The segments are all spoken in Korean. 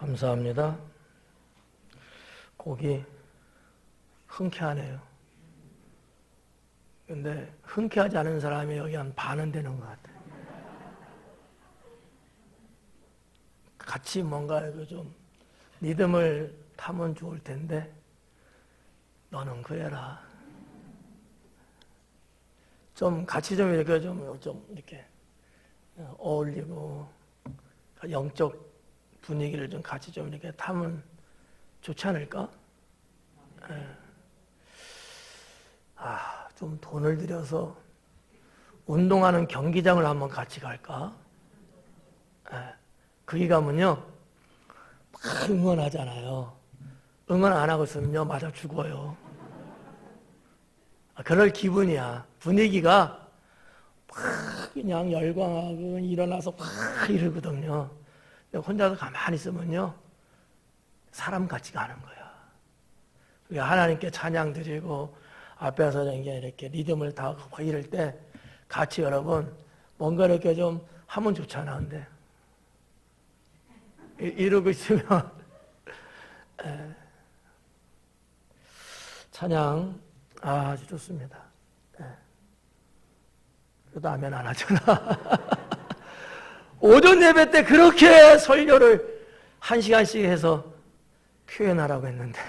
감사합니다. 곡이 흔쾌하네요. 근데 흔쾌하지 않은 사람이 여기 한 반은 되는 것 같아요. 같이 뭔가 좀 리듬을 타면 좋을 텐데 너는 그래라. 좀 같이 좀 이렇게 좀 이렇게 어울리고 영적 분위기를 좀 같이 좀 이렇게 타면 좋지 않을까? 좀 돈을 들여서 운동하는 경기장을 한번 같이 갈까? 거기 가면요, 막 응원하잖아요. 응원 안 하고 있으면요, 맞아 죽어요. 그럴 기분이야. 분위기가 막 그냥 열광하고 일어나서 막 이러거든요. 혼자서 가만히 있으면요, 사람 같지가 않은 거야. 하나님께 찬양 드리고 앞에서 이렇게 리듬을 타고 이럴 때 같이 여러분 뭔가 이렇게 좀 하면 좋잖아. 근데 이러고 있으면 찬양 아주 좋습니다. 그래도 아멘 안 하잖아. 오전 예배 때 그렇게 설교를 1시간씩 해서 표현하라고 했는데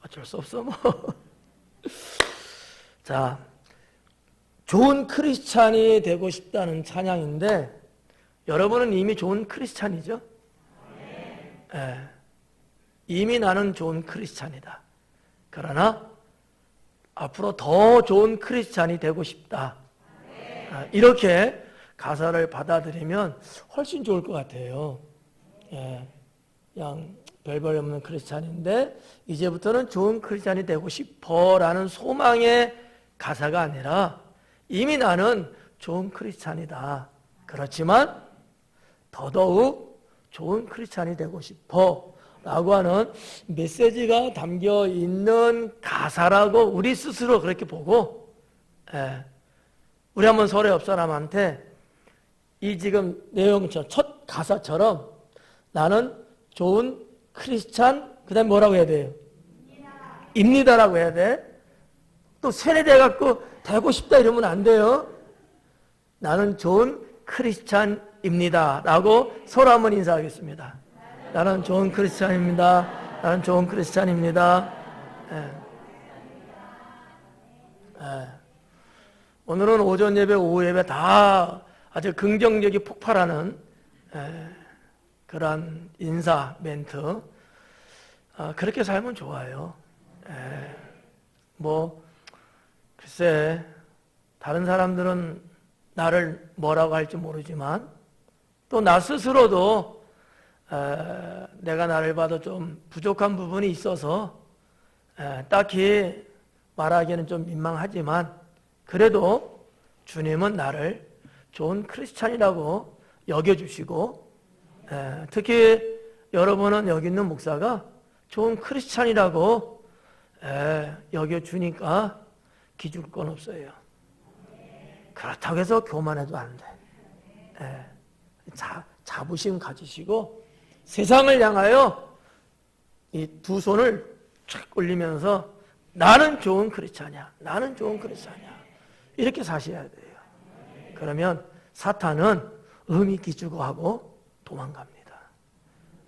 어쩔 수 없어 뭐. 자, 좋은 크리스찬이 되고 싶다는 찬양인데 여러분은 이미 좋은 크리스찬이죠? 네. 이미 나는 좋은 크리스찬이다. 그러나 앞으로 더 좋은 크리스찬이 되고 싶다. 이렇게 가사를 받아들이면 훨씬 좋을 것 같아요. 그냥 별별 없는 크리스찬인데 이제부터는 좋은 크리스찬이 되고 싶어라는 소망의 가사가 아니라 이미 나는 좋은 크리스찬이다. 그렇지만 더더욱 좋은 크리스찬이 되고 싶어 라고 하는 메시지가 담겨 있는 가사라고 우리 스스로 그렇게 보고, 우리 한번 서로 옆 사람한테 이 지금 내용처럼 첫 가사처럼 나는 좋은 크리스찬, 그 다음에 뭐라고 해야 돼요? 입니다라고 해야 돼. 또 세뇌돼갖고 되고 싶다 이러면 안 돼요. 나는 좋은 크리스찬입니다 라고 서로 한번 인사하겠습니다. 나는 좋은 크리스찬입니다. 나는 좋은 크리스찬입니다. 오늘은 오전 예배, 오후 예배 다 아주 긍정력이 폭발하는 그런 인사 멘트. 그렇게 살면 좋아요. 글쎄, 다른 사람들은 나를 뭐라고 할지 모르지만 또 나 스스로도 내가 나를 봐도 좀 부족한 부분이 있어서 딱히 말하기에는 좀 민망하지만 그래도 주님은 나를 좋은 크리스찬이라고 여겨주시고 특히 여러분은 여기 있는 목사가 좋은 크리스찬이라고 여겨주니까 기죽을 건 없어요. 그렇다고 해서 교만해도 안 돼. 자부심 가지시고 세상을 향하여 이 두 손을 쫙 올리면서 나는 좋은 크리스찬이야. 나는 좋은 크리스찬이야. 이렇게 사셔야 돼요. 그러면 사탄은 음이 기죽어하고 도망갑니다.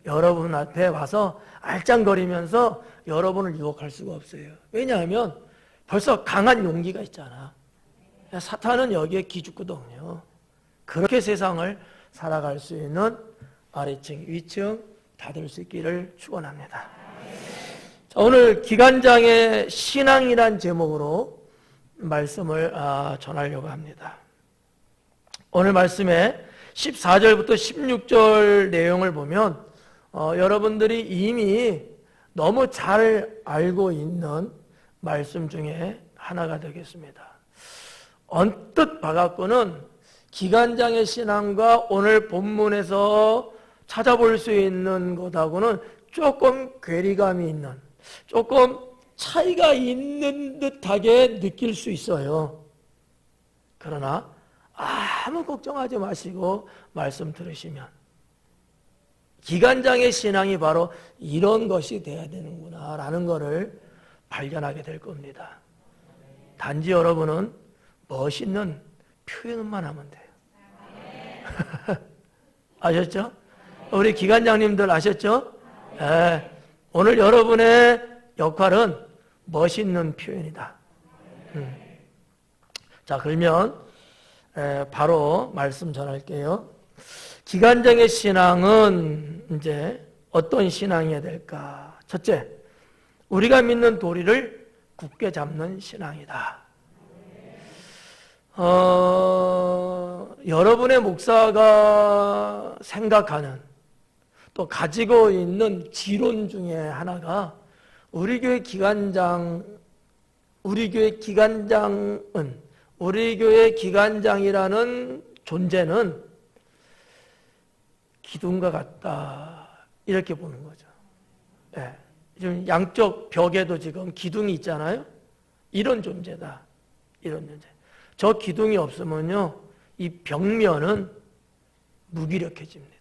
여러분 앞에 와서 알짱거리면서 여러분을 유혹할 수가 없어요. 왜냐하면 벌써 강한 용기가 있잖아. 사탄은 여기에 기죽거든요. 그렇게 세상을 살아갈 수 있는 아래층, 위층 다 될 수 있기를 축원합니다. 오늘 기간장의 신앙이란 제목으로 말씀을 전하려고 합니다. 오늘 말씀에 14절부터 16절 내용을 보면 여러분들이 이미 너무 잘 알고 있는 말씀 중에 하나가 되겠습니다. 언뜻 봐갖고는 기간장의 신앙과 오늘 본문에서 찾아볼 수 있는 것하고는 조금 괴리감이 있는, 조금 차이가 있는 듯하게 느낄 수 있어요. 그러나 아무 걱정하지 마시고 말씀 들으시면 기관장의 신앙이 바로 이런 것이 돼야 되는구나라는 것을 발견하게 될 겁니다. 단지 여러분은 멋있는 표현만 하면 돼요. 아셨죠? 우리 기관장님들 아셨죠? 네. 오늘 여러분의 역할은 멋있는 표현이다. 자, 그러면 바로 말씀 전할게요. 기관장의 신앙은 이제 어떤 신앙이어야 될까? 첫째, 우리가 믿는 도리를 굳게 잡는 신앙이다. 여러분의 목사가 생각하는 또 가지고 있는 지론 중에 하나가 우리 교회 기관장이라는 존재는 기둥과 같다 이렇게 보는 거죠. 네. 지금 양쪽 벽에도 지금 기둥이 있잖아요. 이런 존재다. 이런 존재. 저 기둥이 없으면요, 이 벽면은 무기력해집니다.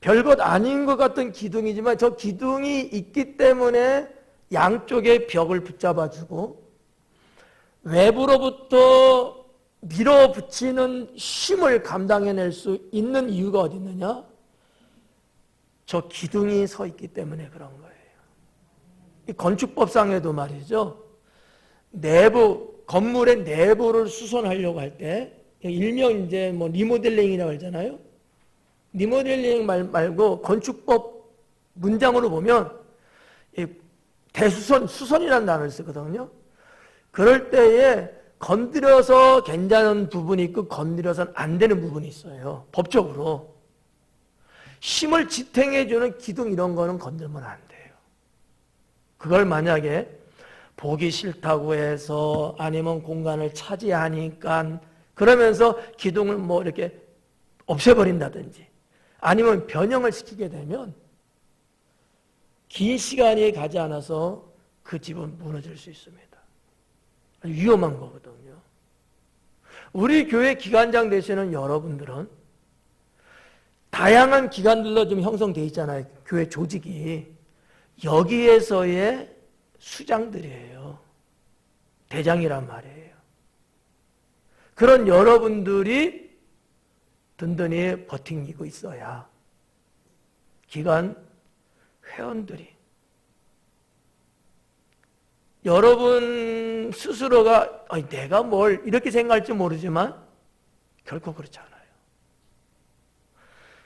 별것 아닌 것 같은 기둥이지만 저 기둥이 있기 때문에 양쪽의 벽을 붙잡아주고 외부로부터 밀어붙이는 힘을 감당해낼 수 있는 이유가 어디 있느냐? 저 기둥이 서 있기 때문에 그런 거예요. 이 건축법상에도 말이죠. 건물의 내부를 수선하려고 할 때, 일명 이제 뭐 리모델링이라고 하잖아요. 리모델링 말고 건축법 문장으로 보면 수선이라는 단어를 쓰거든요. 그럴 때에 건드려서 괜찮은 부분이 있고 건드려서는 안 되는 부분이 있어요. 법적으로. 힘을 지탱해주는 기둥 이런 거는 건들면 안 돼요. 그걸 만약에 보기 싫다고 해서 아니면 공간을 차지하니까 그러면서 기둥을 뭐 이렇게 없애버린다든지 아니면 변형을 시키게 되면 긴 시간이 가지 않아서 그 집은 무너질 수 있습니다. 위험한 거거든요. 우리 교회 기관장 되시는 여러분들은 다양한 기관들로 좀 형성되어 있잖아요. 교회 조직이. 여기에서의 수장들이에요. 대장이란 말이에요. 그런 여러분들이 든든히 버티고 있어야 기관 회원들이 여러분 스스로가 내가 뭘 이렇게 생각할지 모르지만 결코 그렇지 않아요.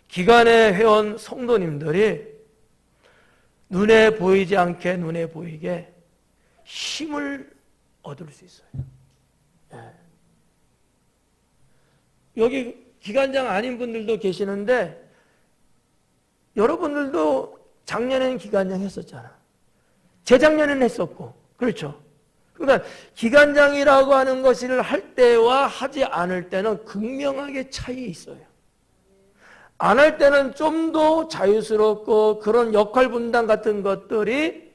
기관의 회원 성도님들이 눈에 보이지 않게 눈에 보이게 힘을 얻을 수 있어요. 네. 여기 기관장 아닌 분들도 계시는데 여러분들도 작년에는 기관장 했었잖아. 재작년에는 했었고. 그렇죠. 그러니까 기관장이라고 하는 것을 할 때와 하지 않을 때는 극명하게 차이 있어요. 안 할 때는 좀 더 자유스럽고 그런 역할 분담 같은 것들이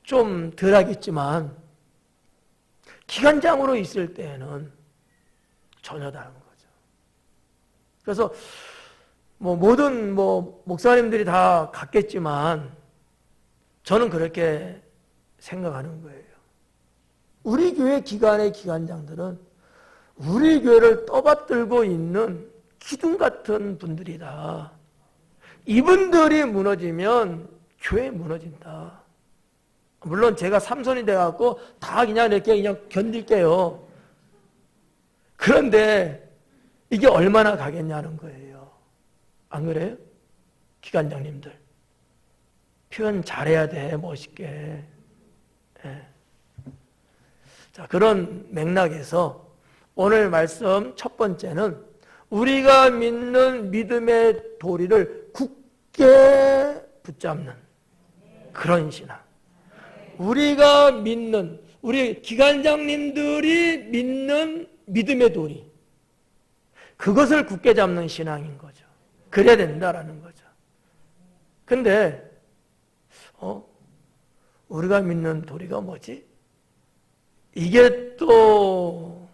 좀 덜 하겠지만 기관장으로 있을 때는 전혀 다른 거죠. 그래서 모든 목사님들이 다 같겠지만 저는 그렇게 생각하는 거예요. 우리 교회 기관의 기관장들은 우리 교회를 떠받들고 있는 기둥 같은 분들이다. 이분들이 무너지면 교회 무너진다. 물론 제가 삼손이 돼갖고 다 그냥 이렇게 그냥 견딜게요. 그런데 이게 얼마나 가겠냐는 거예요. 안 그래요? 기관장님들. 표현 잘해야 돼, 멋있게. 네. 자, 그런 맥락에서 오늘 말씀 첫 번째는 우리가 믿는 믿음의 도리를 굳게 붙잡는 그런 신앙. 우리가 믿는, 우리 기관장님들이 믿는 믿음의 도리. 그것을 굳게 잡는 신앙인 거죠. 그래야 된다라는 거죠. 근데, 우리가 믿는 도리가 뭐지? 이게 또,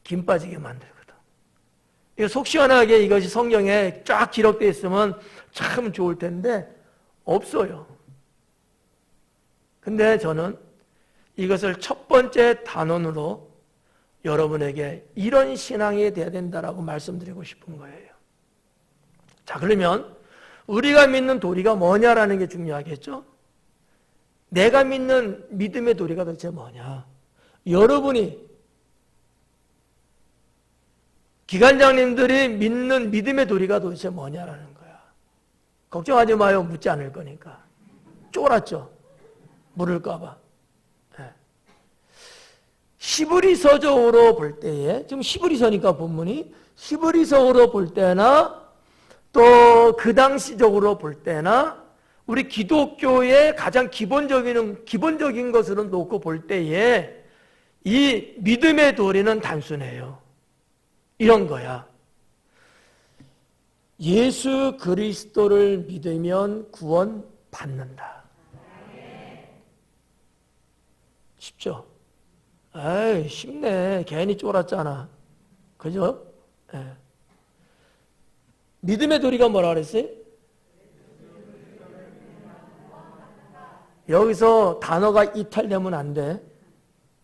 김 빠지게 만들거든. 속 시원하게 이것이 성경에 쫙 기록되어 있으면 참 좋을 텐데 없어요. 근데 저는 이것을 첫 번째 단원으로 여러분에게 이런 신앙이 돼야 된다라고 말씀드리고 싶은 거예요. 자, 그러면 우리가 믿는 도리가 뭐냐라는 게 중요하겠죠? 내가 믿는 믿음의 도리가 도대체 뭐냐? 여러분이, 기관장님들이 믿는 믿음의 도리가 도대체 뭐냐라는 거야. 걱정하지 마요. 묻지 않을 거니까. 쫄았죠? 물을까봐. 히브리서적으로 볼 때에, 지금 히브리서니까 본문이, 히브리서로 볼 때나 또 그 당시적으로 볼 때나 우리 기독교의 가장 기본적인 것으로 놓고 볼 때에 이 믿음의 도리는 단순해요. 이런 거야. 예수 그리스도를 믿으면 구원 받는다. 쉽죠? 아이, 쉽네. 괜히 쫄았잖아. 그죠? 네. 믿음의 도리가 뭐라 그랬어요? 여기서 단어가 이탈되면 안 돼.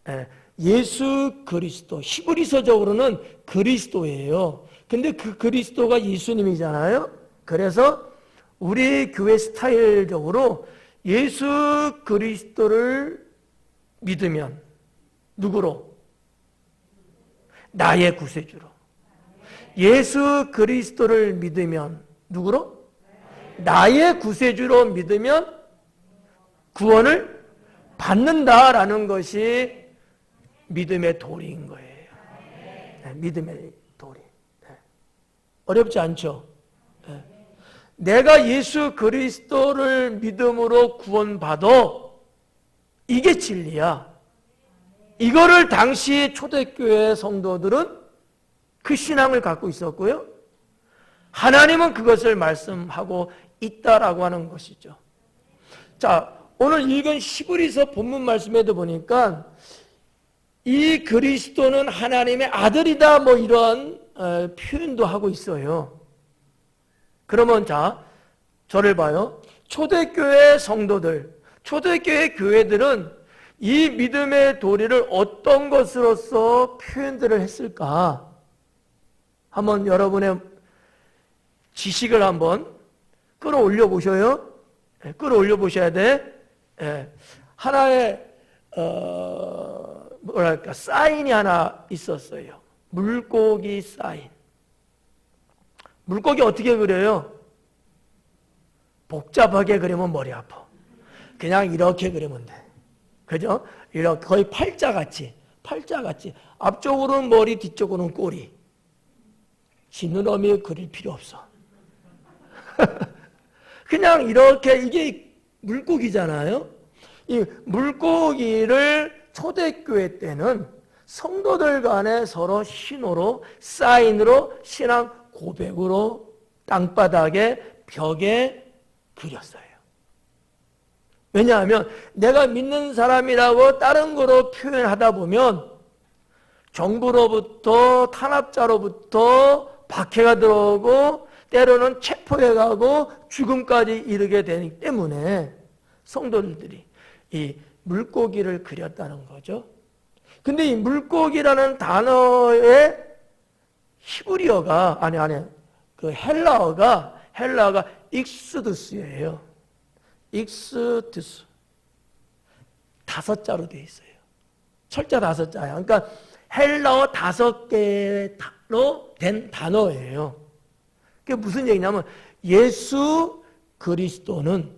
네. 예수 그리스도. 히브리서적으로는 그리스도예요. 근데 그 그리스도가 예수님이잖아요. 그래서 우리 교회 스타일적으로 예수 그리스도를 믿으면 누구로? 나의 구세주로. 예수 그리스도를 믿으면 누구로? 나의 구세주로 믿으면 구원을 받는다라는 것이 믿음의 도리인 거예요. 네, 믿음의 도리. 네. 어렵지 않죠? 네. 내가 예수 그리스도를 믿음으로 구원받아. 이게 진리야. 이거를 당시 초대교회 성도들은 그 신앙을 갖고 있었고요. 하나님은 그것을 말씀하고 있다라고 하는 것이죠. 자, 오늘 읽은 히브리서 본문 말씀에도 보니까 이 그리스도는 하나님의 아들이다 뭐 이런 표현도 하고 있어요. 그러면 자, 저를 봐요. 초대교회 성도들, 초대교회 교회들은 이 믿음의 도리를 어떤 것으로서 표현들을 했을까? 한번 여러분의 지식을 한번 끌어올려 보셔요. 끌어올려 보셔야 돼. 하나의 뭐랄까 사인이 하나 있었어요. 물고기 사인. 물고기 어떻게 그려요? 복잡하게 그리면 머리 아파. 그냥 이렇게 그리면 돼. 그죠? 이렇게 거의 팔자같이. 앞쪽으로는 머리, 뒤쪽으로는 꼬리. 지느러미 그릴 필요 없어. 그냥 이렇게, 이게 물고기잖아요. 이 물고기를 초대교회 때는 성도들 간에 서로 신호로, 사인으로, 신앙 고백으로 땅바닥에, 벽에 그렸어요. 왜냐하면 내가 믿는 사람이라고 다른 거로 표현하다 보면 정부로부터, 탄압자로부터 박해가 들어오고 때로는 체포해 가고 죽음까지 이르게 되기 때문에 성도들이 이 물고기를 그렸다는 거죠. 근데 이 물고기라는 단어의 히브리어가 그 헬라어가 익스두스예요. 익스두스. 5자로 되어 있어요. 철자 5자야. 그러니까 헬라어 5개로 된 단어예요. 그게 무슨 얘기냐면 예수 그리스도는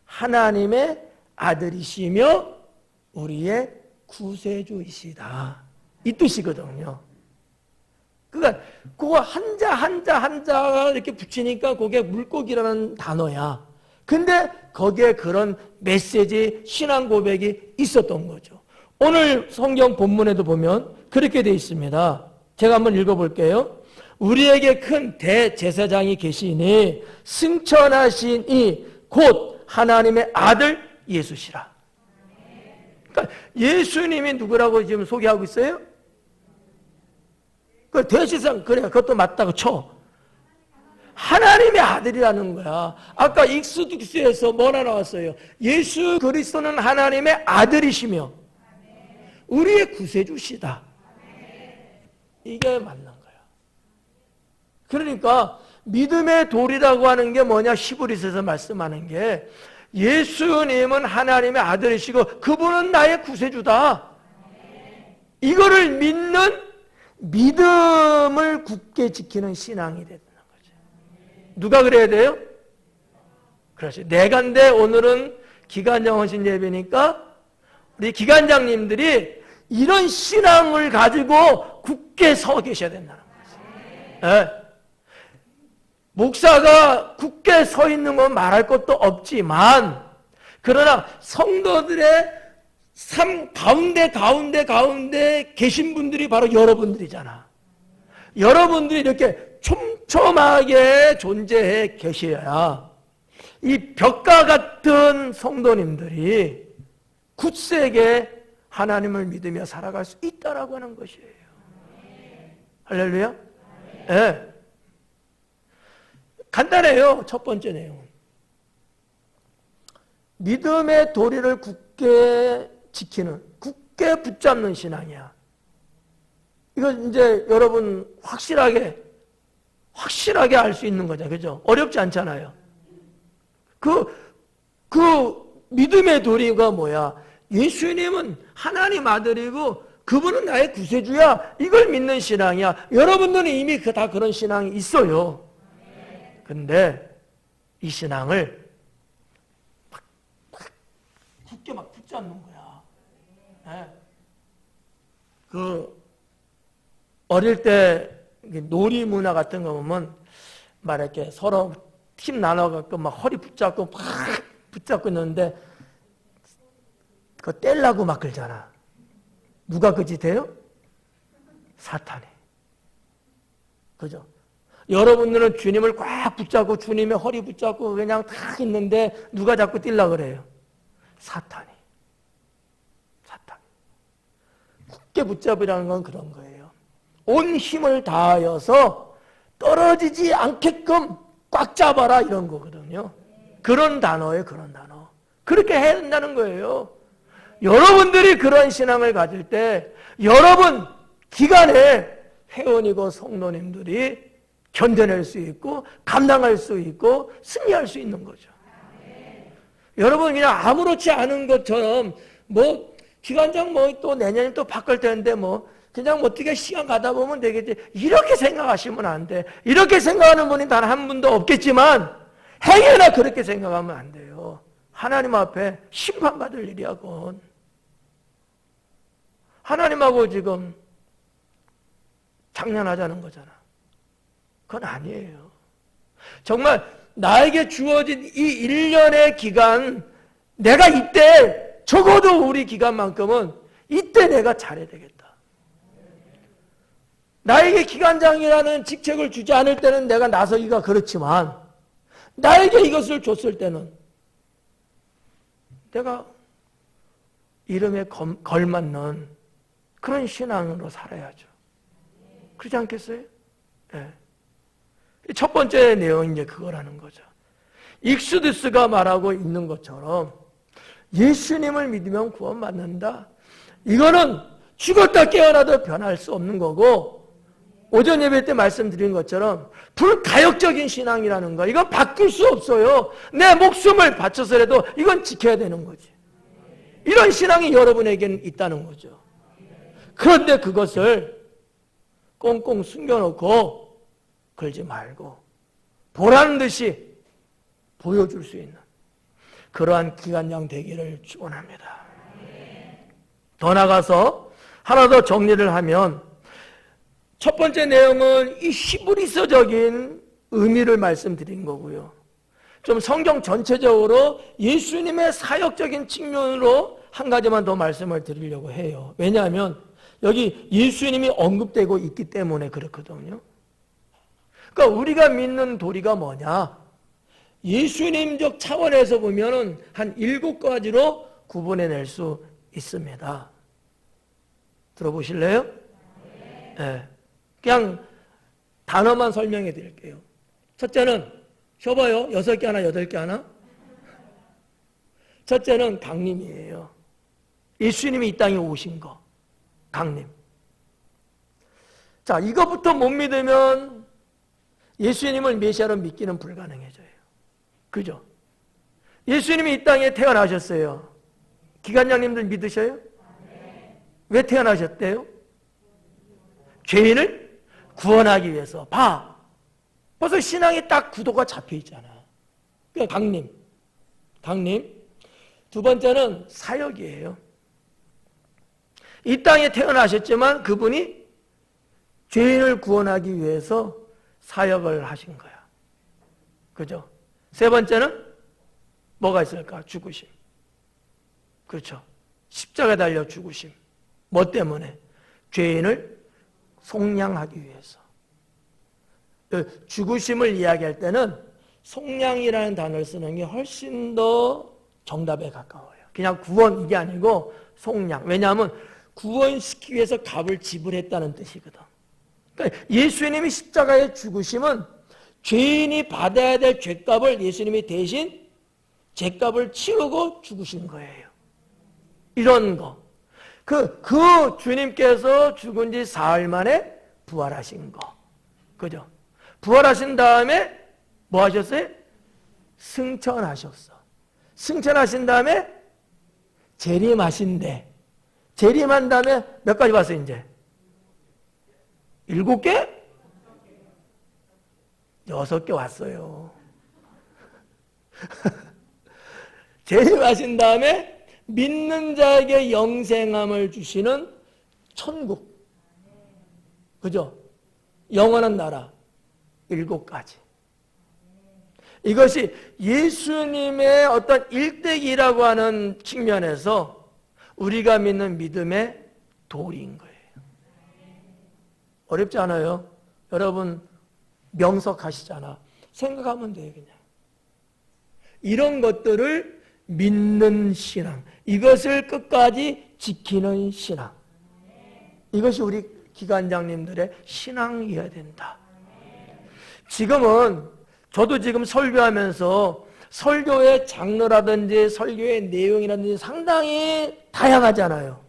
하나님의 아들이시며 우리의 구세주이시다. 이 뜻이거든요. 그러니까 그거 한자 이렇게 붙이니까 그게 물고기라는 단어야. 근데 거기에 그런 메시지, 신앙 고백이 있었던 거죠. 오늘 성경 본문에도 보면 그렇게 되어 있습니다. 제가 한번 읽어볼게요. 우리에게 큰 대제사장이 계시니 승천하신 이 곧 하나님의 아들 예수시라. 그러니까 예수님이 누구라고 지금 소개하고 있어요? 그 대시상 그래 그것도 맞다고 쳐. 하나님의 아들이라는 거야. 아까 익수득수에서 뭐라 나왔어요? 예수 그리스도는 하나님의 아들이시며 우리의 구세주시다. 이게 맞는 거야. 그러니까 믿음의 돌이라고 하는 게 뭐냐? 히브리서에서 말씀하는 게 예수님은 하나님의 아들이시고 그분은 나의 구세주다. 이거를 믿는 믿음을 굳게 지키는 신앙이 되는 거죠. 누가 그래야 돼요? 그렇지. 내가인데 오늘은 기간장 헌신 예배니까 우리 기간장님들이 이런 신앙을 가지고 굳게 서 계셔야 된다는 거죠. 네. 목사가 굳게 서 있는 건 말할 것도 없지만 그러나 성도들의 삶 가운데 계신 분들이 바로 여러분들이잖아. 여러분들이 이렇게 촘촘하게 존재해 계셔야 이 벽과 같은 성도님들이 굳세게 하나님을 믿으며 살아갈 수 있다라고 하는 것이에요. 할렐루야? 예. 네. 간단해요. 첫 번째 내용은 믿음의 도리를 굳게 지키는, 굳게 붙잡는 신앙이야. 이거 이제 여러분 확실하게 알 수 있는 거죠. 그죠? 어렵지 않잖아요. 그 믿음의 도리가 뭐야? 예수님은 하나님 아들이고 그분은 나의 구세주야. 이걸 믿는 신앙이야. 여러분들은 이미 다 그런 신앙이 있어요. 근데 이 신앙을 굳게 막 붙잡는 거야. 네. 어릴 때 놀이 문화 같은 거 보면 막 이렇게 서로 팀 나눠갖고 막 허리 붙잡고 막 붙잡고 있는데 그거 떼려고 막 그러잖아. 누가 그 짓 해요? 사탄이. 그죠? 여러분들은 주님을 꽉 붙잡고 주님의 허리 붙잡고 그냥 다 있는데 누가 자꾸 뛰려고 그래요? 사탄이. 굳게 붙잡으라는 건 그런 거예요. 온 힘을 다하여서 떨어지지 않게끔 꽉 잡아라 이런 거거든요. 그런 단어예요. 그런 단어. 그렇게 해야 된다는 거예요. 여러분들이 그런 신앙을 가질 때 여러분 기간에 회원이고 성도님들이 견뎌낼 수 있고 감당할 수 있고 승리할 수 있는 거죠. 여러분 그냥 아무렇지 않은 것처럼 뭐 기관장 뭐 또 내년에 또 바꿀 텐데 뭐 그냥 어떻게 시간 가다 보면 되겠지. 이렇게 생각하시면 안 돼. 이렇게 생각하는 분이 단 한 분도 없겠지만 행여나 그렇게 생각하면 안 돼요. 하나님 앞에 심판받을 일이야건. 하나님하고 지금 장난하자는 거잖아. 그건 아니에요. 정말 나에게 주어진 이 1년의 기간 내가 이때 적어도 우리 기간만큼은 이때 내가 잘해야 되겠다. 나에게 기관장이라는 직책을 주지 않을 때는 내가 나서기가 그렇지만 나에게 이것을 줬을 때는 내가 이름에 걸맞는 그런 신앙으로 살아야죠. 그렇지 않겠어요? 네. 첫 번째 내용이 이제 그거라는 거죠. 익수두스가 말하고 있는 것처럼 예수님을 믿으면 구원받는다. 이거는 죽었다 깨어나도 변할 수 없는 거고 오전 예배 때 말씀드린 것처럼 불가역적인 신앙이라는 거 이건 바뀔 수 없어요. 내 목숨을 바쳐서라도 이건 지켜야 되는 거지. 이런 신앙이 여러분에게는 있다는 거죠. 그런데 그것을 꽁꽁 숨겨놓고 그러지 말고 보라는 듯이 보여줄 수 있는 그러한 기관장 되기를 축원합니다. 더 나가서 하나 더 정리를 하면 첫 번째 내용은 이 히브리서적인 의미를 말씀드린 거고요. 좀 성경 전체적으로 예수님의 사역적인 측면으로 한 가지만 더 말씀을 드리려고 해요. 왜냐하면 여기 예수님이 언급되고 있기 때문에 그렇거든요. 그러니까 우리가 믿는 도리가 뭐냐? 예수님적 차원에서 보면은 한 7가지로 구분해낼 수 있습니다. 들어보실래요? 네. 그냥 단어만 설명해 드릴게요. 첫째는 쉬어봐요. 6개 하나 8개 하나. 첫째는 강림이에요. 예수님이 이 땅에 오신 거. 강림. 자, 이거부터 못 믿으면 예수님을 메시아로 믿기는 불가능해져요. 그죠? 예수님이 이 땅에 태어나셨어요. 기관장님들 믿으셔요? 왜 태어나셨대요? 죄인을 구원하기 위해서. 봐. 벌써 신앙에 딱 구도가 잡혀 있잖아. 그러니까 강림. 강림. 두 번째는 사역이에요. 이 땅에 태어나셨지만 그분이 죄인을 구원하기 위해서 사역을 하신 거야. 그죠? 세 번째는 뭐가 있을까? 죽으심. 그렇죠. 십자가에 달려 죽으심. 뭐 때문에? 죄인을 속량하기 위해서. 죽으심을 이야기할 때는 속량이라는 단어를 쓰는 게 훨씬 더 정답에 가까워요. 그냥 구원 이게 아니고 속량. 왜냐하면 구원시키기 위해서 값을 지불했다는 뜻이거든. 그러니까 예수님이 십자가에 죽으심은 죄인이 받아야 될 죄값을 예수님이 대신 죄값을 치르고 죽으신 거예요. 이런 거. 그 주님께서 죽은 지 사흘 만에 부활하신 거. 그죠? 부활하신 다음에 뭐 하셨어요? 승천하셨어. 승천하신 다음에 재림하신대. 재림한 다음에 몇 가지 봤어요, 이제? 7개? 6개 왔어요. 재림하신 다음에 믿는 자에게 영생함을 주시는 천국. 그죠? 영원한 나라. 7가지. 이것이 예수님의 어떤 일대기라고 하는 측면에서 우리가 믿는 믿음의 도리인 거예요. 어렵지 않아요? 여러분 명석하시잖아. 생각하면 돼요, 그냥. 이런 것들을 믿는 신앙, 이것을 끝까지 지키는 신앙, 이것이 우리 기관장님들의 신앙이어야 된다. 지금은 저도 지금 설교하면서 설교의 장르라든지 설교의 내용이라든지 상당히 다양하잖아요.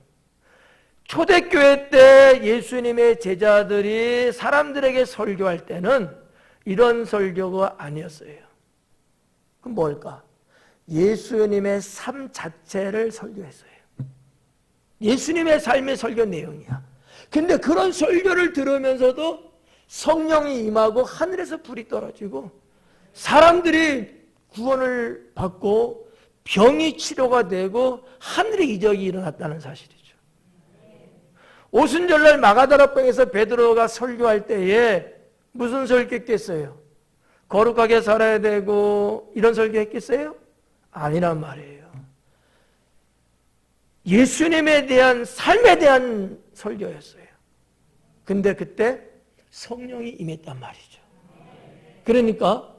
초대교회 때 예수님의 제자들이 사람들에게 설교할 때는 이런 설교가 아니었어요. 그럼 뭘까? 예수님의 삶 자체를 설교했어요. 예수님의 삶의 설교 내용이야. 근데 그런 설교를 들으면서도 성령이 임하고 하늘에서 불이 떨어지고 사람들이 구원을 받고 병이 치료가 되고 하늘의 이적이 일어났다는 사실이죠. 오순절날 마가다라방에서 베드로가 설교할 때에 무슨 설교했겠어요? 거룩하게 살아야 되고 이런 설교했겠어요? 아니란 말이에요. 예수님에 대한 삶에 대한 설교였어요. 근데 그때 성령이 임했단 말이죠. 그러니까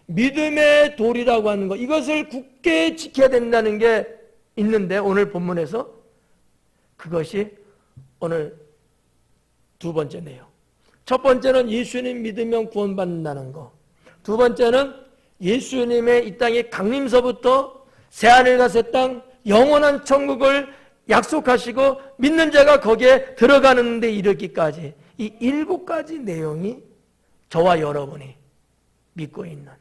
믿음의 도리라고 하는 것, 이것을 굳게 지켜야 된다는 게 있는데 오늘 본문에서 그것이 오늘 두 번째 내용. 첫 번째는 예수님 믿으면 구원받는다는 거. 두 번째는 예수님의 이 땅의 강림서부터 새하늘과 새 땅 영원한 천국을 약속하시고 믿는 자가 거기에 들어가는 데 이르기까지 이 7가지 내용이 저와 여러분이 믿고 있는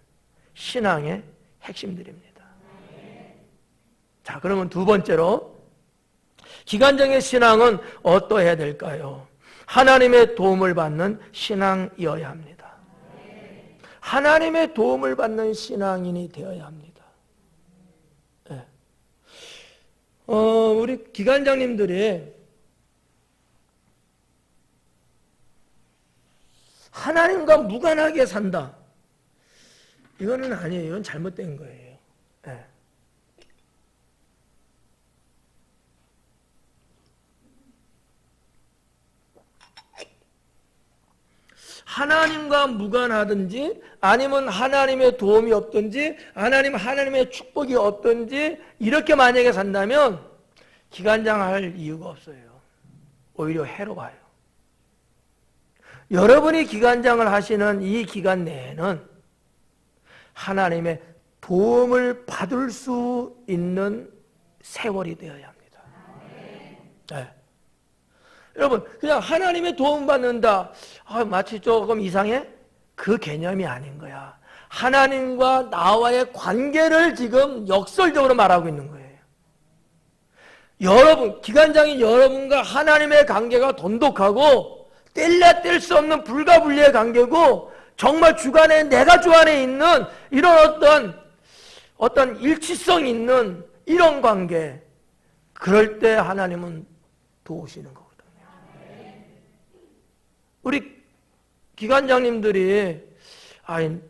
신앙의 핵심들입니다. 자, 그러면 두 번째로 기관장의 신앙은 어떠해야 될까요? 하나님의 도움을 받는 신앙이어야 합니다. 하나님의 도움을 받는 신앙인이 되어야 합니다. 네. 우리 기관장님들이 하나님과 무관하게 산다. 이거는 아니에요. 이건 잘못된 거예요. 네. 하나님과 무관하든지 아니면 하나님의 도움이 없든지 하나님의 축복이 없든지 이렇게 만약에 산다면 기관장할 이유가 없어요. 오히려 해로워요. 여러분이 기관장을 하시는 이 기간 내에는 하나님의 도움을 받을 수 있는 세월이 되어야 합니다. 네. 여러분, 그냥 하나님의 도움 받는다. 마치 조금 이상해? 그 개념이 아닌 거야. 하나님과 나와의 관계를 지금 역설적으로 말하고 있는 거예요. 여러분, 기관장인 여러분과 하나님의 관계가 돈독하고 뗄래야 뗄 수 없는 불가분리의 관계고 정말 주관에 내가 주 안에 있는 이런 어떤 일치성 있는 이런 관계, 그럴 때 하나님은 도우시는 거거든요. 우리 기관장님들이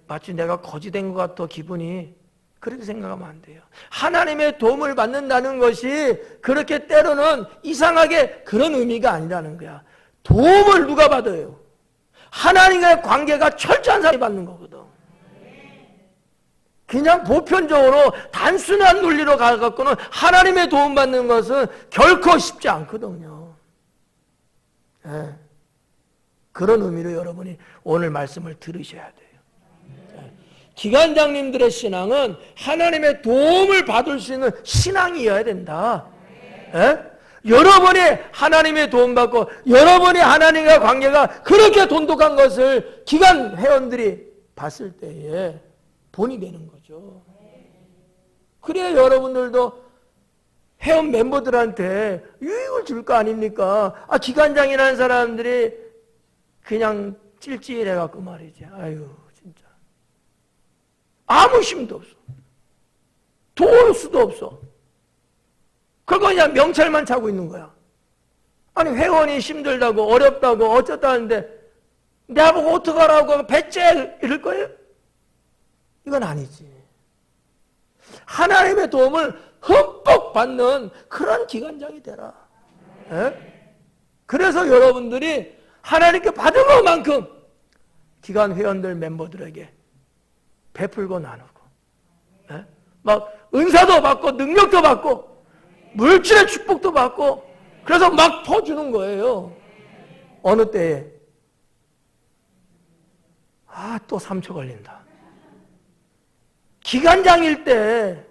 마치 내가 거지 된 것 같아 기분이, 그렇게 생각하면 안 돼요. 하나님의 도움을 받는다는 것이 그렇게 때로는 이상하게 그런 의미가 아니라는 거야. 도움을 누가 받아요? 하나님과의 관계가 철저한 사람이 받는 거거든. 그냥 보편적으로 단순한 논리로 가갖고는 하나님의 도움 받는 것은 결코 쉽지 않거든요. 네. 그런 의미로 여러분이 오늘 말씀을 들으셔야 돼요. 기관장님들의 신앙은 하나님의 도움을 받을 수 있는 신앙이어야 된다. 예? 여러분이 하나님의 도움받고 여러분이 하나님과 관계가 그렇게 돈독한 것을 기관 회원들이 봤을 때에 본이 되는 거죠. 그래야 여러분들도 회원 멤버들한테 유익을 줄 거 아닙니까? 기관장이라는 사람들이 그냥 찔찔해갖고 말이지. 아유, 진짜. 아무 힘도 없어. 도울 수도 없어. 그거 그냥 명찰만 차고 있는 거야. 아니, 회원이 힘들다고, 어렵다고, 어쩌다는데, 나보고 어떡하라고, 배째! 이럴 거예요? 이건 아니지. 하나님의 도움을 흠뻑 받는 그런 기관장이 되라. 에? 그래서 여러분들이 하나님께 받은 것만큼 기관 회원들 멤버들에게 베풀고 나누고, 에? 막 은사도 받고 능력도 받고 물질의 축복도 받고, 그래서 막 퍼주는 거예요. 어느 때에 또 3초 걸린다. 기관장일 때.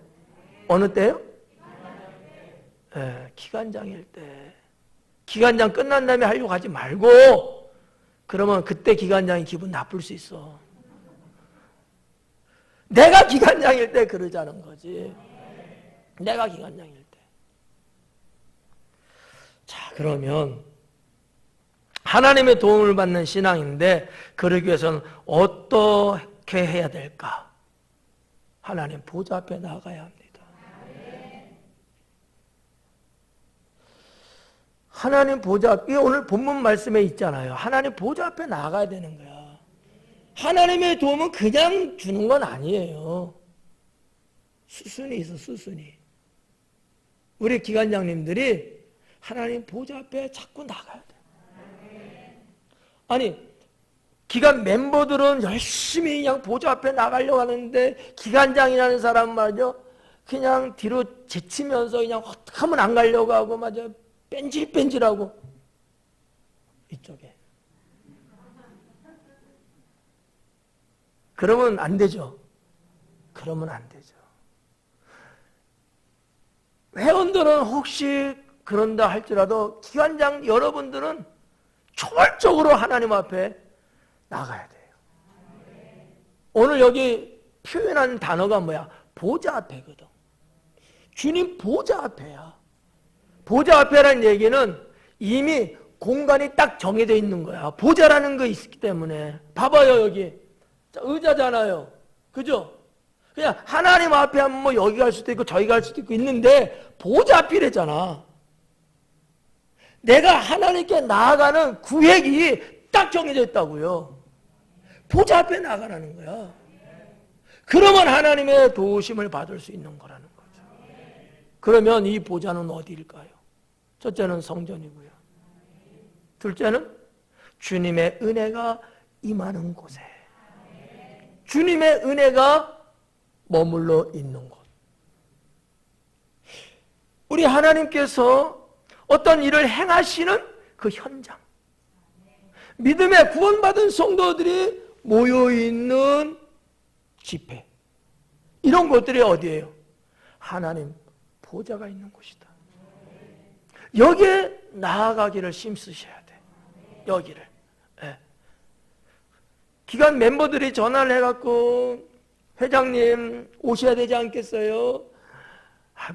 어느 때요? 네, 기관장일 때. 기관장 끝난 다음에 하려고 하지 말고, 그러면 그때 기관장이 기분 나쁠 수 있어. 내가 기관장일 때 그러자는 거지. 내가 기관장일 때. 자, 그러면 하나님의 도움을 받는 신앙인데 그러기 위해서는 어떻게 해야 될까? 하나님 보좌 앞에 나가야 합니다. 하나님 보좌 앞에, 오늘 본문 말씀에 있잖아요. 하나님 보좌 앞에 나가야 되는 거야. 하나님의 도움은 그냥 주는 건 아니에요. 수순이 있어, 수순이. 우리 기관장님들이 하나님 보좌 앞에 자꾸 나가야 돼. 아니, 기관 멤버들은 열심히 그냥 보좌 앞에 나가려고 하는데 기관장이라는 사람 말이죠, 그냥 뒤로 제치면서 그냥 어떻게 하면 안 가려고 하고 맞아 뺀질뺀질하고 이쪽에. 그러면 안 되죠. 그러면 안 되죠. 회원들은 혹시 그런다 할지라도 기관장 여러분들은 초월적으로 하나님 앞에 나가야 돼요. 오늘 여기 표현한 단어가 뭐야? 보좌 앞에거든. 주님 보좌 앞에야. 보좌 앞에라는 얘기는 이미 공간이 딱 정해져 있는 거야. 보좌라는 거 있기 때문에. 봐봐요, 여기. 자, 의자잖아요. 그죠? 그냥 하나님 앞에 하면 뭐 여기 갈 수도 있고 저기 갈 수도 있고 있는데 보좌 앞이래잖아. 내가 하나님께 나아가는 구획이 딱 정해져 있다고요. 보좌 앞에 나가라는 거야. 그러면 하나님의 도우심을 받을 수 있는 거라는 거죠. 그러면 이 보좌는 어디일까요? 첫째는 성전이고요. 둘째는 주님의 은혜가 임하는 곳에. 주님의 은혜가 머물러 있는 곳. 우리 하나님께서 어떤 일을 행하시는 그 현장. 믿음에 구원받은 성도들이 모여있는 집회, 이런 것들이 어디예요? 하나님 보좌가 있는 곳이다. 여기에 나아가기를 힘쓰셔야 돼. 여기를. 예. 기관 멤버들이 전화를 해갖고 회장님 오셔야 되지 않겠어요? 뭐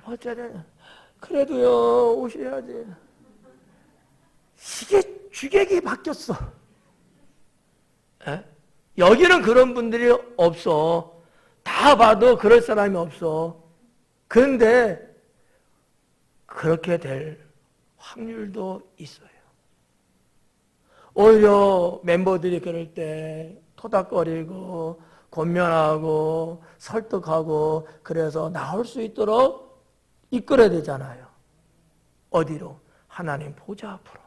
어쩌냐. 그래도요 오셔야지. 이게 주객이 바뀌었어. 에? 여기는 그런 분들이 없어. 다 봐도 그럴 사람이 없어. 그런데 그렇게 될 확률도 있어요. 오히려 멤버들이 그럴 때 토닥거리고 권면하고 설득하고 그래서 나올 수 있도록 이끌어야 되잖아요. 어디로? 하나님 보좌 앞으로.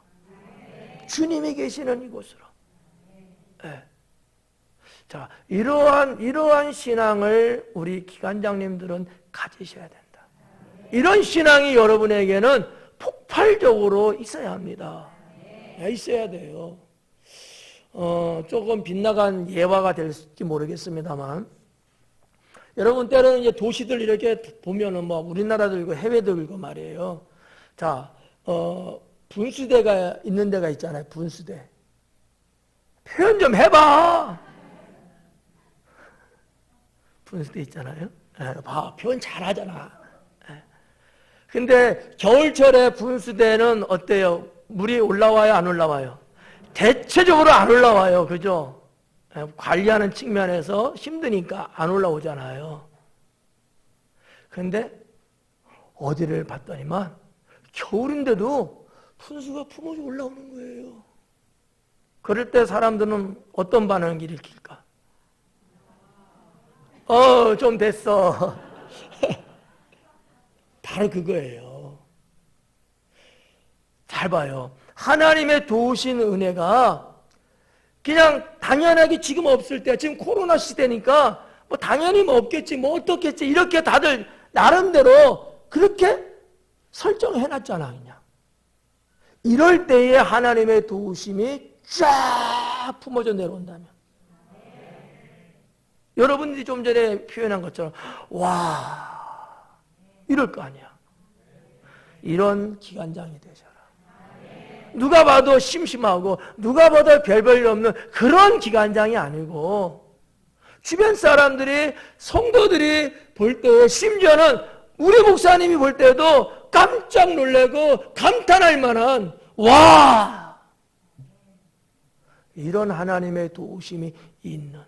주님이 계시는 이곳으로. 네. 자, 이러한 신앙을 우리 기관장님들은 가지셔야 된다. 이런 신앙이 여러분에게는 폭발적으로 있어야 합니다. 있어야 돼요. 조금 빗나간 예화가 될지 모르겠습니다만, 여러분 때로는 이제 도시들 이렇게 보면은 뭐 우리나라도 있고 해외도 있고 말이에요. 자, 분수대가 있는 데가 있잖아요. 분수대. 표현 좀 해봐. 분수대 있잖아요. 봐, 표현 잘하잖아. 근데 겨울철에 분수대는 어때요? 물이 올라와요, 안 올라와요? 대체적으로 안 올라와요. 그죠? 관리하는 측면에서 힘드니까 안 올라오잖아요. 근데 어디를 봤더니만 겨울인데도 분수가 품어져 올라오는 거예요. 그럴 때 사람들은 어떤 반응을 일으킬까? 좀 됐어. 바로 그거예요. 잘 봐요. 하나님의 도우신 은혜가 그냥 당연하게 지금 없을 때, 지금 코로나 시대니까 뭐 당연히 뭐 없겠지, 뭐 어떻겠지, 이렇게 다들 나름대로 그렇게 설정해놨잖아, 그냥. 이럴 때에 하나님의 도우심이 쫙 품어져 내려온다면. 여러분들이 좀 전에 표현한 것처럼, 와, 이럴 거 아니야. 이런 기관장이 되셔라. 누가 봐도 심심하고 누가 봐도 별 볼 일 없는 그런 기관장이 아니고, 주변 사람들이, 성도들이 볼 때에, 심지어는 우리 목사님이 볼 때도 깜짝 놀라고 감탄할 만한, 와, 이런 하나님의 도우심이 있는.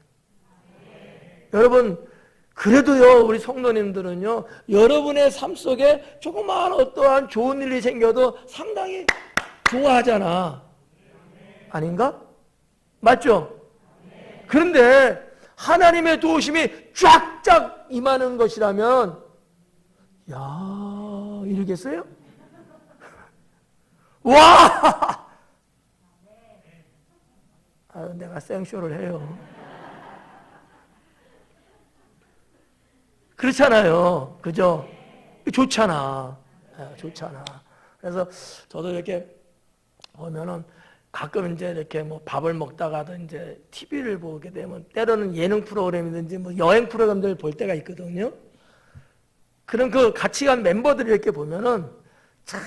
여러분, 그래도요, 우리 성도님들은요, 여러분의 삶 속에 조그마한 어떠한 좋은 일이 생겨도 상당히 좋아하잖아. 아닌가? 맞죠? 그런데 하나님의 도우심이 쫙쫙 임하는 것이라면, 야, 이러겠어요? 와! 내가 생쇼를 해요. 그렇잖아요. 그죠? 좋잖아. 좋잖아. 그래서 저도 이렇게 보면은 가끔 이제 이렇게 뭐 밥을 먹다가도 이제 TV를 보게 되면 때로는 예능 프로그램이든지 뭐 여행 프로그램들 볼 때가 있거든요. 그럼 그 같이 간 멤버들이 이렇게 보면은 참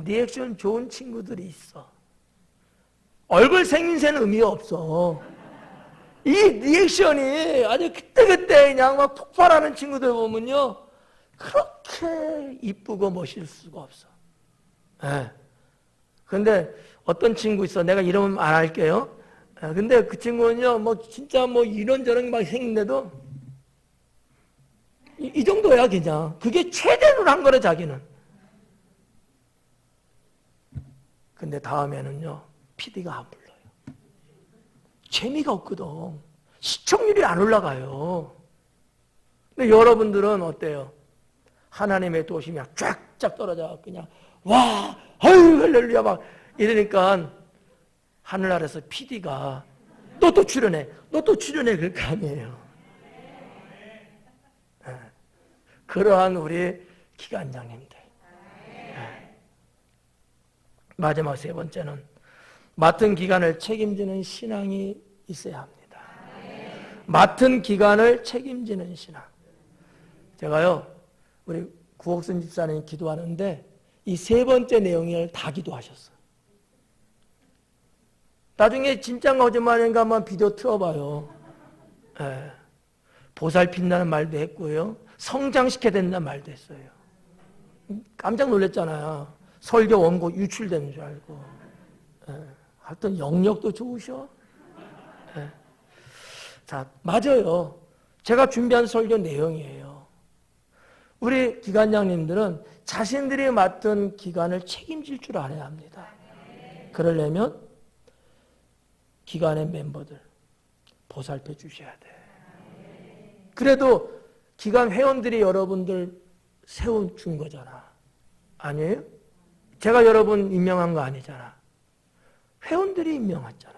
리액션 좋은 친구들이 있어. 얼굴 생김새는 의미 없어. 이 리액션이 아주 그때그때 그냥 막 폭발하는 친구들 보면요, 그렇게 이쁘고 멋있을 수가 없어. 근데 어떤 친구 있어. 내가 이름 안 할게요. 근데 그 친구는요, 뭐 진짜 뭐 이런저런 막 생긴데도 이 정도야 그냥. 그게 최대로 한 거래 자기는. 근데 다음에는요, PD가 안 불러요. 재미가 없거든. 시청률이 안 올라가요. 근데 여러분들은 어때요? 하나님의 도심이 쫙쫙 떨어져 그냥 와, 아유 할렐루야 막 이러니까 하늘 아래서 PD가 너 또 출연해, 너 또 출연해 그럴 거 아니에요. 네. 그러한 우리 기관장님들. 네. 마지막 세 번째는 맡은 기간을 책임지는 신앙이 있어야 합니다. 맡은 기간을 책임지는 신앙. 제가요, 우리 구옥순 집사님 기도하는데 이 세 번째 내용을 다 기도하셨어요. 나중에 진짜인가 거짓말인가 한번 비디오 틀어봐요. 예. 보살핀다는 말도 했고요. 성장시켜야 된다는 말도 했어요. 깜짝 놀랐잖아요. 설교 원고 유출되는 줄 알고. 예. 하여튼 영역도 좋으셔. 예. 자, 맞아요. 제가 준비한 설교 내용이에요. 우리 기관장님들은 자신들이 맡은 기관을 책임질 줄 알아야 합니다. 그러려면 기관의 멤버들 보살펴 주셔야 돼. 그래도 기관 회원들이 여러분들 세워준 거잖아. 아니에요? 제가 여러분 임명한 거 아니잖아. 회원들이 임명했잖아.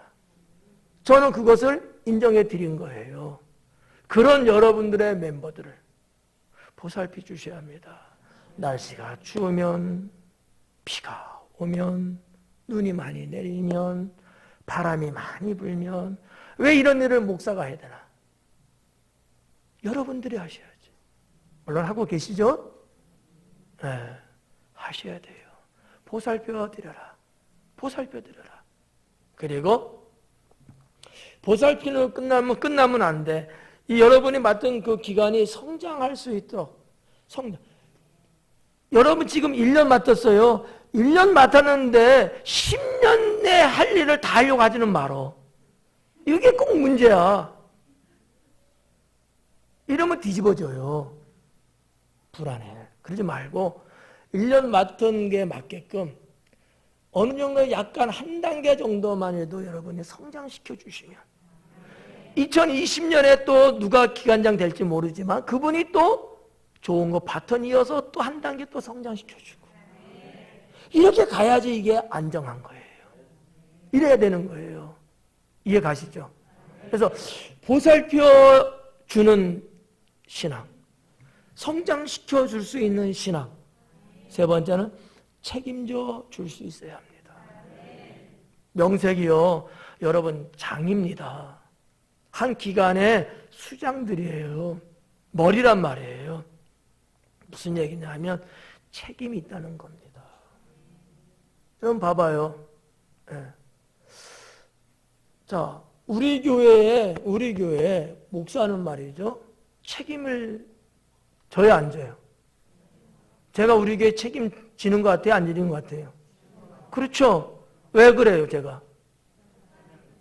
저는 그것을 인정해 드린 거예요. 그런 여러분들의 멤버들을 보살펴 주셔야 합니다. 날씨가 추우면, 비가 오면, 눈이 많이 내리면, 바람이 많이 불면 왜 이런 일을 목사가 해야 되나? 여러분들이 하셔야지. 물론 하고 계시죠? 네, 하셔야 돼요. 보살펴 드려라. 보살펴 드려라. 그리고 보살피는 끝나면 안 돼. 이 여러분이 맡은 그 기간이 성장할 수 있도록 성장. 여러분 지금 1년 맡았어요. 1년 맡았는데 10년 내에 할 일을 다 하려고 하지는 말어. 이게 꼭 문제야. 이러면 뒤집어져요. 불안해. 그러지 말고 1년 맡은 게 맞게끔 어느 정도 약간 한 단계 정도만 해도 여러분이 성장시켜 주시면 2020년에 또 누가 기관장 될지 모르지만 그분이 또 좋은 거 바톤 이어서 또 한 단계 또 성장시켜주고 이렇게 가야지 이게 안정한 거예요. 이래야 되는 거예요. 이해 가시죠? 그래서 보살펴 주는 신앙, 성장시켜 줄 수 있는 신앙. 세 번째는 책임져 줄 수 있어야 합니다. 명색이요, 여러분 장입니다. 한 기관의 수장들이에요. 머리란 말이에요. 무슨 얘기냐면 책임이 있다는 겁니다. 좀 봐봐요. 네. 자, 우리 교회에 목사는 말이죠. 책임을 져야 안 져요? 제가 우리 교회 책임지는 것 같아요? 안 지는 것 같아요? 그렇죠. 왜 그래요, 제가?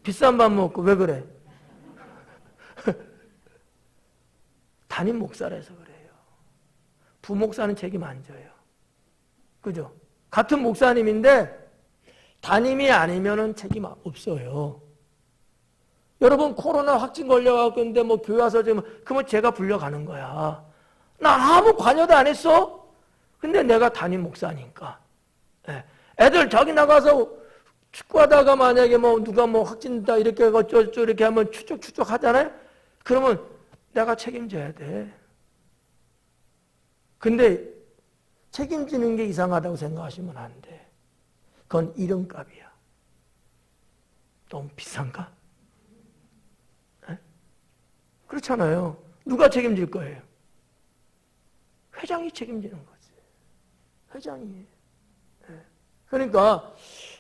비싼 밥 먹고 왜 그래? 담임 목사라서 그래요. 부목사는 책임 안 져요. 그죠? 같은 목사님인데 담임이 아니면은 책임 없어요. 여러분 코로나 확진 걸려갖고 근데 뭐 교회 와서 지금 그러면 제가 불려가는 거야. 나 아무 관여도 안 했어. 근데 내가 담임 목사니까. 애들 저기 나가서 축구하다가 만약에 뭐 누가 뭐 확진다 이렇게 어쩌고 이렇게 하면 추적 하잖아요. 그러면 내가 책임져야 돼. 근데 책임지는 게 이상하다고 생각하시면 안 돼. 그건 이름값이야. 너무 비싼가? 네? 그렇잖아요. 누가 책임질 거예요? 회장이 책임지는 거지. 회장이. 네. 그러니까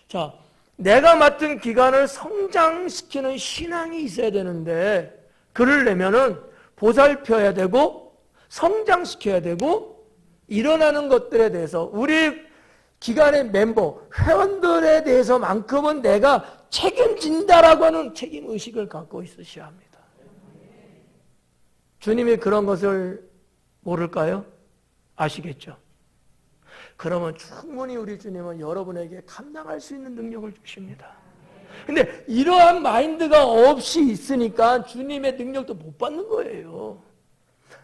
자, 내가 맡은 기관을 성장시키는 신앙이 있어야 되는데 그러려면은 보살펴야 되고 성장시켜야 되고 일어나는 것들에 대해서 우리 기관의 멤버, 회원들에 대해서만큼은 내가 책임진다라고 하는 책임의식을 갖고 있으셔야 합니다. 주님이 그런 것을 모를까요? 아시겠죠? 그러면 충분히 우리 주님은 여러분에게 감당할 수 있는 능력을 주십니다. 근데 이러한 마인드가 없이 있으니까 주님의 능력도 못 받는 거예요.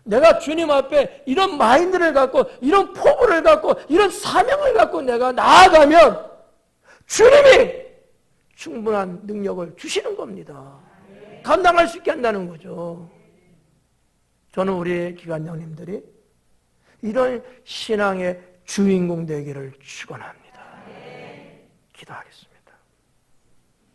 내가 주님 앞에 이런 마인드를 갖고 이런 포부를 갖고 이런 사명을 갖고 내가 나아가면 주님이 충분한 능력을 주시는 겁니다. 감당할 수 있게 한다는 거죠. 저는 우리 기관장님들이 이런 신앙의 주인공 되기를 축원합니다. 기도하겠습니다.